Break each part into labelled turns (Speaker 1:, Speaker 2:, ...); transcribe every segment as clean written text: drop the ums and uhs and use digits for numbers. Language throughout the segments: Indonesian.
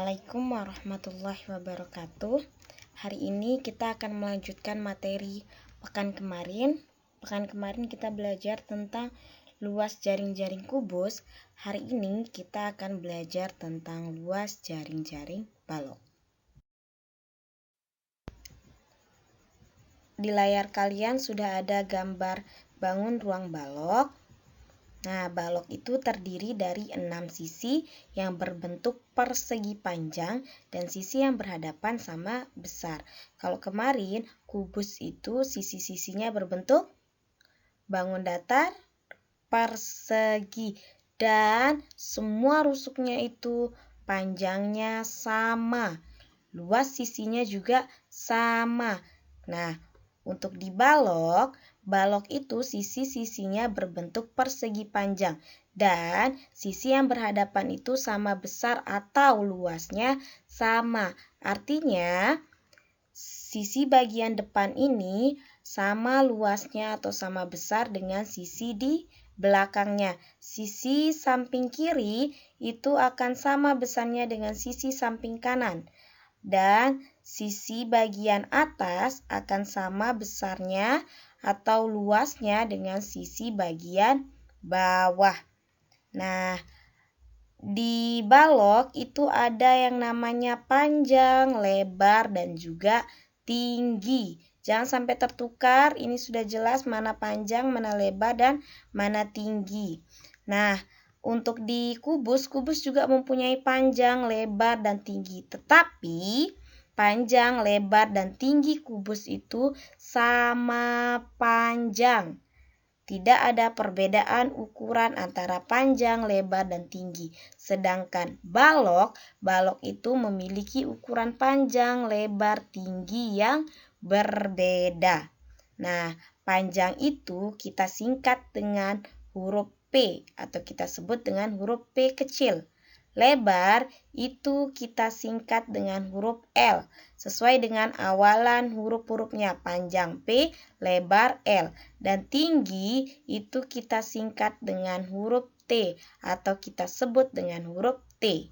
Speaker 1: Assalamualaikum warahmatullahi wabarakatuh. Hari ini kita akan melanjutkan materi pekan kemarin. Pekan kemarin kita belajar tentang luas jaring-jaring kubus. Hari ini kita akan belajar tentang luas jaring-jaring balok. Di layar kalian sudah ada gambar bangun ruang balok. Nah, balok itu terdiri dari 6 sisi yang berbentuk persegi panjang dan sisi yang berhadapan sama besar. Kalau kemarin, kubus itu sisi-sisinya berbentuk bangun datar, persegi, dan semua rusuknya itu panjangnya sama. Luas sisinya juga sama. Nah, untuk di balok itu sisi-sisinya berbentuk persegi panjang dan sisi yang berhadapan itu sama besar atau luasnya sama. Artinya, sisi bagian depan ini sama luasnya atau sama besar dengan sisi di belakangnya. Sisi samping kiri itu akan sama besarnya dengan sisi samping kanan. Dan sisi bagian atas akan sama besarnya atau luasnya dengan sisi bagian bawah. Nah, di balok itu ada yang namanya panjang, lebar, dan juga tinggi. Jangan sampai tertukar, ini sudah jelas mana panjang, mana lebar, dan mana tinggi. Nah, untuk di kubus juga mempunyai panjang, lebar, dan tinggi. Tetapi panjang, lebar, dan tinggi kubus itu sama panjang. Tidak ada perbedaan ukuran antara panjang, lebar, dan tinggi. Sedangkan balok itu memiliki ukuran panjang, lebar, tinggi yang berbeda. Nah, panjang itu kita singkat dengan huruf P atau kita sebut dengan huruf P kecil. Lebar itu kita singkat dengan huruf L sesuai dengan awalan huruf-hurufnya, panjang P, lebar L. Dan tinggi itu kita singkat dengan huruf T atau kita sebut dengan huruf T.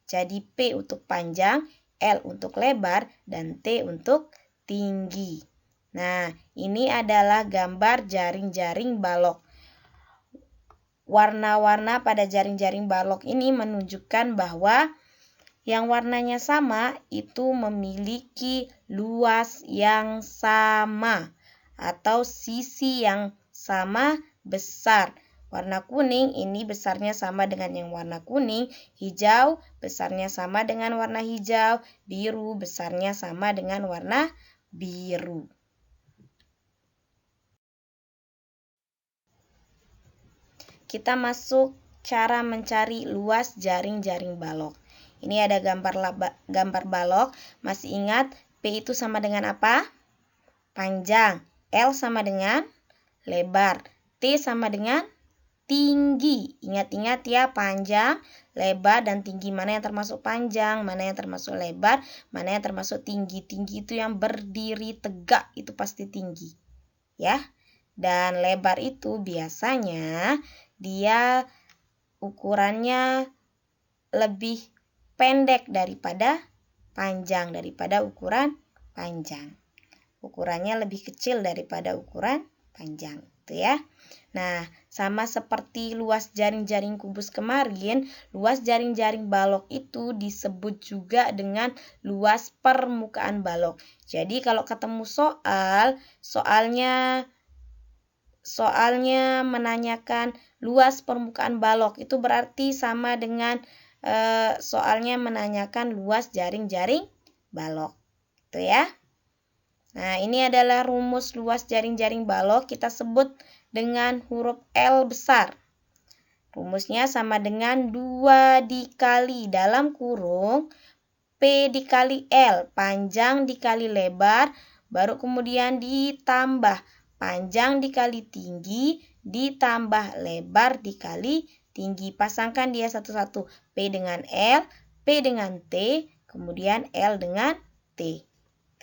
Speaker 1: Jadi P untuk panjang, L untuk lebar, dan T untuk tinggi. Nah, ini adalah gambar jaring-jaring balok. Warna-warna pada jaring-jaring balok ini menunjukkan bahwa yang warnanya sama itu memiliki luas yang sama atau sisi yang sama besar. Warna kuning ini besarnya sama dengan yang warna kuning, hijau besarnya sama dengan warna hijau, biru besarnya sama dengan warna biru. Kita masuk cara mencari luas jaring-jaring balok. Ini ada gambar balok. Masih ingat P itu sama dengan apa? Panjang. L sama dengan lebar. T sama dengan tinggi. Ingat-ingat ya, panjang, lebar, dan tinggi. Mana yang termasuk panjang, mana yang termasuk lebar, mana yang termasuk tinggi. Tinggi itu yang berdiri tegak, itu pasti tinggi. Ya. Dan lebar itu biasanya dia ukurannya lebih pendek daripada panjang, daripada ukuran panjang. Ukurannya lebih kecil daripada ukuran panjang, gitu ya. Nah, sama seperti luas jaring-jaring kubus kemarin, luas jaring-jaring balok itu disebut juga dengan luas permukaan balok. Jadi kalau ketemu soalnya menanyakan luas permukaan balok, itu berarti sama dengan soalnya menanyakan luas jaring-jaring balok. Itu ya. Nah, ini adalah rumus luas jaring-jaring balok, kita sebut dengan huruf L besar. Rumusnya sama dengan 2 dikali dalam kurung P dikali L, panjang dikali lebar, baru kemudian ditambah panjang dikali tinggi, ditambah lebar dikali tinggi. Pasangkan dia satu-satu. P dengan L, P dengan T, kemudian L dengan T.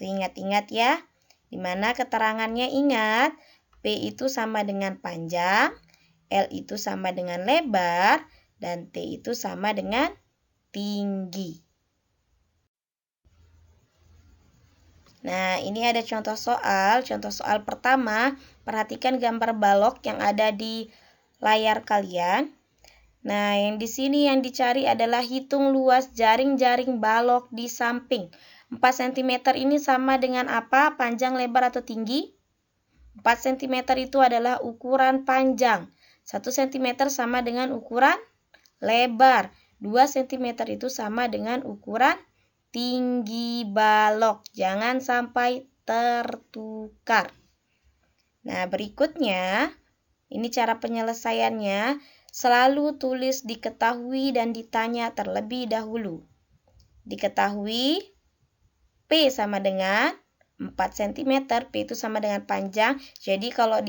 Speaker 1: Ingat-ingat ya. Dimana keterangannya ingat, P itu sama dengan panjang, L itu sama dengan lebar, dan T itu sama dengan tinggi. Nah, ini ada contoh soal. Contoh soal pertama, perhatikan gambar balok yang ada di layar kalian. Nah, yang di sini yang dicari adalah hitung luas jaring-jaring balok di samping. 4 cm ini sama dengan apa? Panjang, lebar, atau tinggi? 4 cm itu adalah ukuran panjang. 1 cm sama dengan ukuran lebar. 2 cm itu sama dengan ukuran tinggi balok. Jangan sampai tertukar. Nah, berikutnya, ini cara penyelesaiannya. Selalu tulis diketahui dan ditanya terlebih dahulu. Diketahui, P sama dengan 4 cm. P itu sama dengan panjang. Jadi kalau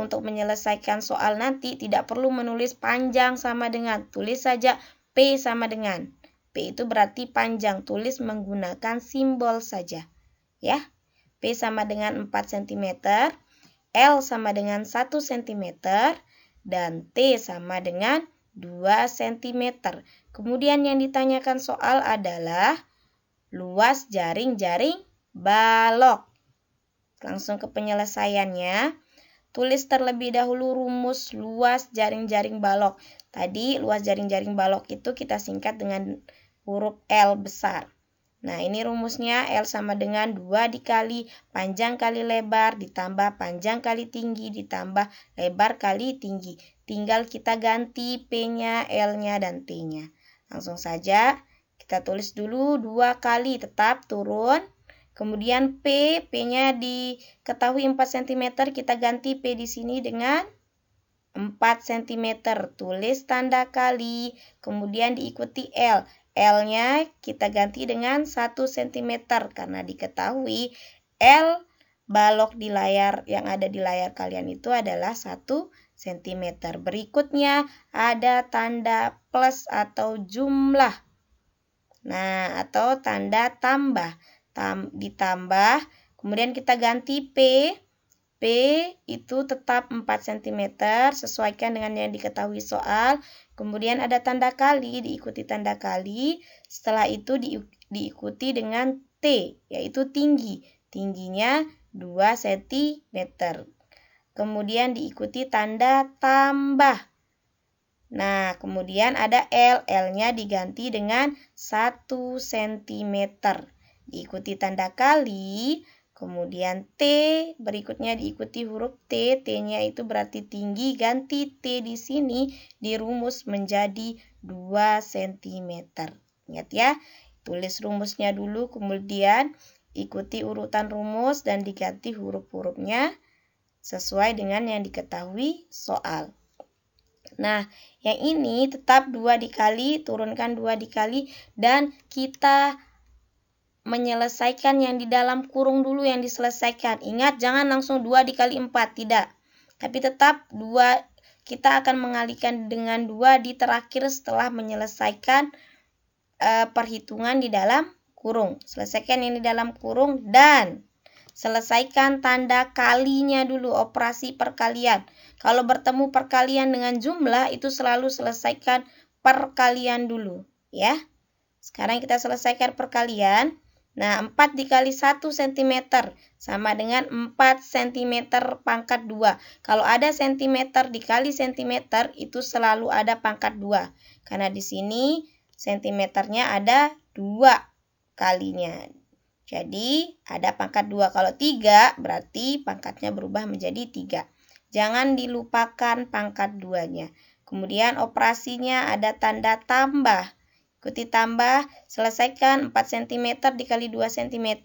Speaker 1: untuk menyelesaikan soal nanti tidak perlu menulis panjang sama dengan. Tulis saja P sama dengan. P itu berarti panjang. Tulis menggunakan simbol saja. Ya. P sama dengan 4 cm. L sama dengan 1 cm. Dan T sama dengan 2 cm. Kemudian yang ditanyakan soal adalah luas jaring-jaring balok. Langsung ke penyelesaiannya. Tulis terlebih dahulu rumus luas jaring-jaring balok. Tadi luas jaring-jaring balok itu kita singkat dengan huruf L besar. Nah, ini rumusnya L sama dengan 2 dikali panjang kali lebar ditambah panjang kali tinggi ditambah lebar kali tinggi. Tinggal kita ganti P-nya, L-nya, dan T-nya. Langsung saja kita tulis dulu 2 kali tetap turun. Kemudian P-nya diketahui 4 cm, kita ganti P di sini dengan 4 cm. Tulis tanda kali, kemudian diikuti L. L-nya kita ganti dengan 1 cm karena diketahui L balok di layar yang ada di layar kalian itu adalah 1 cm. Berikutnya ada tanda plus atau jumlah. Nah, atau tanda tambah. Ditambah, kemudian kita ganti P. P itu tetap 4 cm, sesuaikan dengan yang diketahui soal. Kemudian ada tanda kali, diikuti tanda kali. Setelah itu diikuti dengan T, yaitu tinggi. Tingginya 2 cm. Kemudian diikuti tanda tambah. Nah, kemudian ada L. L-nya diganti dengan 1 cm. Diikuti tanda kali. Kemudian T, berikutnya diikuti huruf T. T-nya itu berarti tinggi, ganti T di sini dirumus menjadi 2 cm. Ingat ya, tulis rumusnya dulu, kemudian ikuti urutan rumus dan diganti huruf-hurufnya sesuai dengan yang diketahui soal. Nah, yang ini tetap 2 dikali, turunkan 2 dikali, dan kita menyelesaikan yang di dalam kurung dulu yang diselesaikan. Ingat, jangan langsung 2 dikali 4, tidak. Tapi tetap 2, kita akan mengalihkan dengan 2 di terakhir setelah menyelesaikan perhitungan di dalam kurung. Selesaikan yang di dalam kurung dan selesaikan tanda kalinya dulu, operasi perkalian. Kalau bertemu perkalian dengan jumlah, itu selalu selesaikan perkalian dulu. Ya. Sekarang kita selesaikan perkalian. Nah, 4 dikali 1 cm sama dengan 4 cm pangkat 2. Kalau ada cm dikali cm, itu selalu ada pangkat 2. Karena di sini cm-nya ada 2 kalinya. Jadi, ada pangkat 2. Kalau 3, berarti pangkatnya berubah menjadi 3. Jangan dilupakan pangkat 2-nya. Kemudian operasinya ada tanda tambah. Ikuti tambah, selesaikan 4 cm dikali 2 cm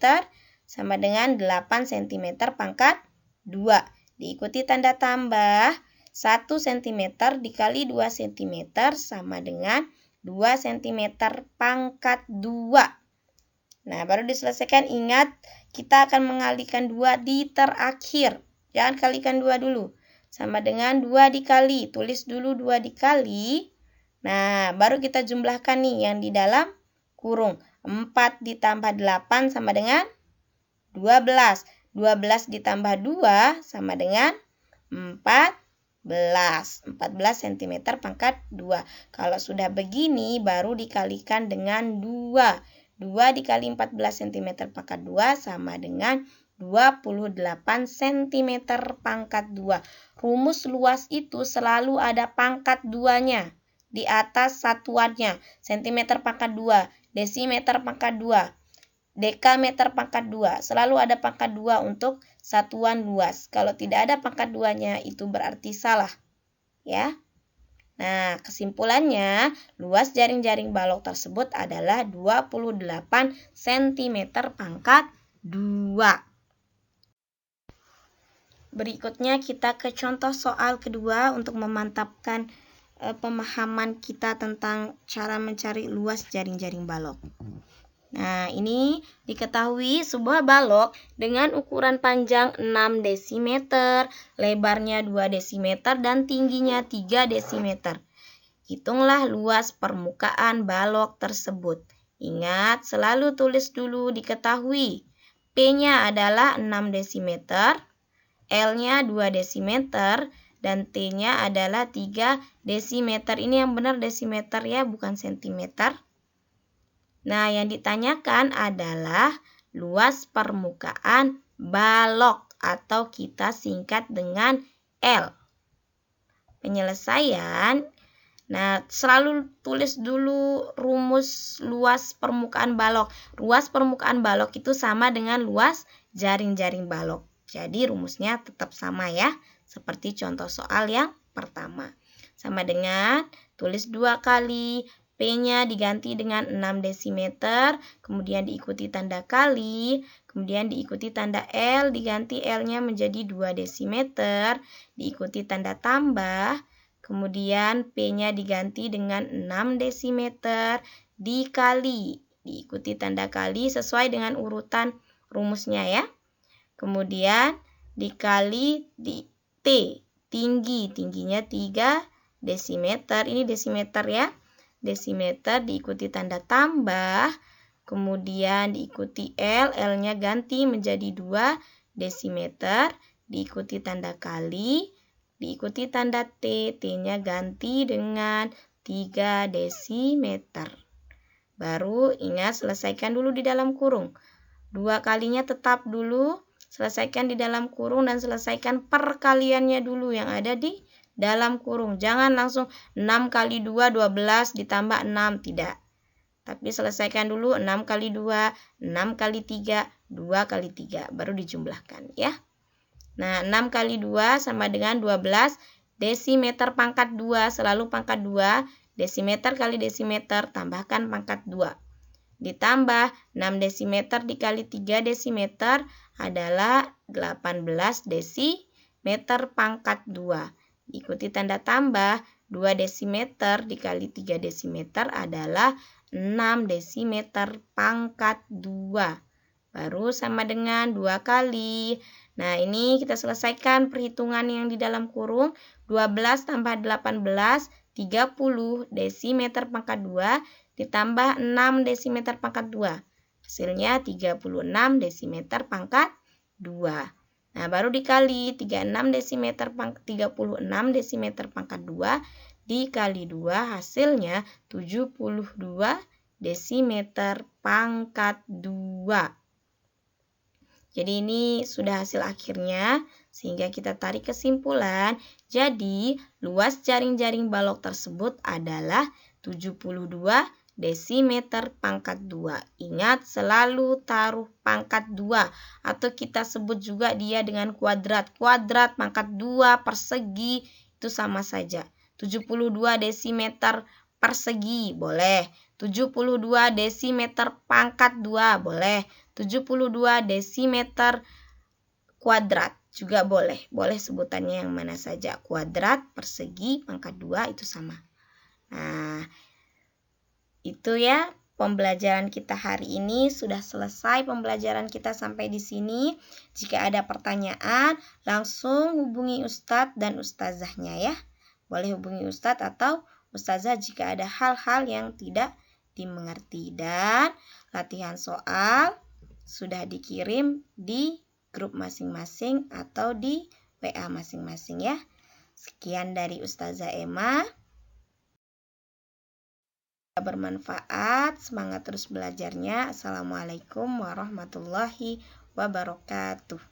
Speaker 1: sama dengan 8 cm pangkat 2. Diikuti tanda tambah, 1 cm dikali 2 cm sama dengan 2 cm pangkat 2. Nah, baru diselesaikan. Ingat, kita akan mengalihkan 2 di terakhir. Jangan kalikan 2 dulu. Sama dengan 2 dikali. Tulis dulu 2 dikali. Nah, baru kita jumlahkan nih yang di dalam kurung. 4 ditambah 8 sama dengan 12. 12 ditambah 2 sama dengan 14. 14 cm pangkat 2. Kalau sudah begini, baru dikalikan dengan 2. 2 dikali 14 cm pangkat 2 sama dengan 28 cm pangkat 2. Rumus luas itu selalu ada pangkat 2-nya di atas satuannya. Cm pangkat 2, desimeter pangkat 2, dekameter pangkat 2. Selalu ada pangkat 2 untuk satuan luas. Kalau tidak ada pangkat 2-nya itu berarti salah. Ya. Nah, kesimpulannya, luas jaring-jaring balok tersebut adalah 28 cm pangkat 2. Berikutnya kita ke contoh soal kedua untuk memantapkan pemahaman kita tentang cara mencari luas jaring-jaring balok. Nah, ini diketahui sebuah balok dengan ukuran panjang 6 desimeter, lebarnya 2 desimeter, dan tingginya 3 desimeter. Hitunglah luas permukaan balok tersebut. Ingat, selalu tulis dulu diketahui. P-nya adalah 6 desimeter, L-nya 2 desimeter, dan T-nya adalah 3 desimeter. Ini yang benar desimeter ya, bukan sentimeter. Nah, yang ditanyakan adalah luas permukaan balok atau kita singkat dengan L. Penyelesaian. Nah, selalu tulis dulu rumus luas permukaan balok. Luas permukaan balok itu sama dengan luas jaring-jaring balok. Jadi rumusnya tetap sama ya, seperti contoh soal yang pertama. Sama dengan tulis 2 kali P-nya diganti dengan 6 desimeter, kemudian diikuti tanda kali, kemudian diikuti tanda L, diganti L-nya menjadi 2 desimeter, diikuti tanda tambah, kemudian P-nya diganti dengan 6 desimeter, dikali, diikuti tanda kali sesuai dengan urutan rumusnya ya. Kemudian dikali di T, tingginya 3 desimeter, ini desimeter ya. Desimeter diikuti tanda tambah, kemudian diikuti L, L-nya ganti menjadi 2 desimeter, diikuti tanda kali, diikuti tanda T, T-nya ganti dengan 3 desimeter. Baru ingat selesaikan dulu di dalam kurung. 2 kalinya tetap dulu, selesaikan di dalam kurung dan selesaikan perkaliannya dulu yang ada di dalam kurung. Jangan langsung 6 kali 2, 12 ditambah 6. Tidak. Tapi selesaikan dulu 6 kali 2, 6 kali 3, 2 kali 3. Baru dijumlahkan ya. Nah, 6 kali 2 sama dengan 12 desimeter pangkat 2. Selalu pangkat 2. Desimeter kali desimeter tambahkan pangkat 2. Ditambah 6 desimeter dikali 3 desimeter adalah 18 desimeter pangkat 2. Ikuti tanda tambah, 2 desimeter dikali 3 desimeter adalah 6 desimeter pangkat 2. Baru sama dengan 2 kali. Nah, ini kita selesaikan perhitungan yang di dalam kurung. 12 tambah 18, 30 desimeter pangkat 2 ditambah 6 desimeter pangkat 2. Hasilnya 36 desimeter pangkat 2. Nah, baru dikali 36 desimeter pangkat 2 dikali 2 hasilnya 72 desimeter pangkat 2. Jadi ini sudah hasil akhirnya sehingga kita tarik kesimpulan. Jadi luas jaring-jaring balok tersebut adalah 72 desimeter pangkat 2. Ingat selalu taruh pangkat 2 atau kita sebut juga dia dengan kuadrat. Kuadrat pangkat 2 persegi itu sama saja. 72 desimeter persegi boleh. 72 desimeter pangkat 2 boleh. 72 desimeter kuadrat juga boleh. Boleh sebutannya yang mana saja. Kuadrat, persegi, pangkat 2 itu sama. Nah, itu ya pembelajaran kita hari ini. Sudah selesai pembelajaran kita sampai di sini. Jika ada pertanyaan, langsung hubungi Ustadz dan Ustazahnya ya. Boleh hubungi Ustadz atau Ustazah jika ada hal-hal yang tidak dimengerti. Dan latihan soal sudah dikirim di grup masing-masing atau di WA masing-masing ya. Sekian dari Ustazah Emma. bermanfaat. Semangat terus belajarnya. Assalamualaikum warahmatullahi wabarakatuh.